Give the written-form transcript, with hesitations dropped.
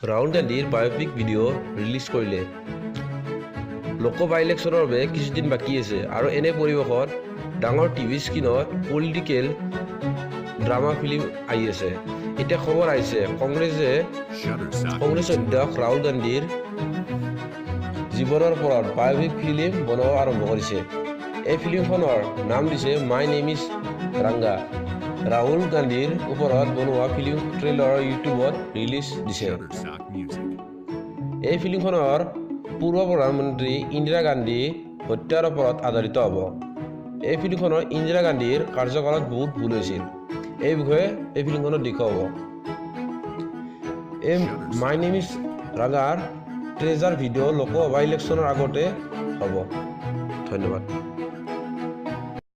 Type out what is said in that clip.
ৰাহুল গান্ধীৰ biopic video' release কৰিলে। লোকসভা ইলেকশ্যনৰ বাবে কিছুদিন বাকী আছে আৰু এনে পৰিৱেশত ডাঙৰ টিভি স্ক্ৰীণত পলিটিকেল ড্ৰামা ফিল্ম আহি আছে। এতিয়া খবৰ আহিছে কংগ্ৰেছ অধ্যক্ষ ৰাহুল গান্ধীৰ জীৱনৰ ওপৰত বায়োপিক ফিল্ম বনাব আৰম্ভ কৰিছে। এই ফিল্মখনৰ নাম দিছে মাই নেম ইজ ৰাংগা। ৰাহুল গান্ধীৰ ওপৰত বনোৱা ফিল্ম ট্ৰেইলাৰ ইউটিউবত ৰিলিজ দিছে। এই ফিল্মখনৰ পূৰ্ব প্ৰধানমন্ত্ৰী ইন্দিৰা গান্ধী হত্যাৰ ওপৰত আধাৰিত হ'ব। এই ফিল্মখনৰ ইন্দিৰা গান্ধীৰ কাৰ্যকালত বহুত ভুল হৈছিল, এই বিষয়ে এই ফিল্মখনত দেখুওৱা হ'ব। এই মাই নেম ইজ ৰাংগাৰ ট্ৰেজাৰ ভিডিঅ' লোকসভা ইলেকশ্যনৰ আগতে হ'ব। ধন্যবাদ।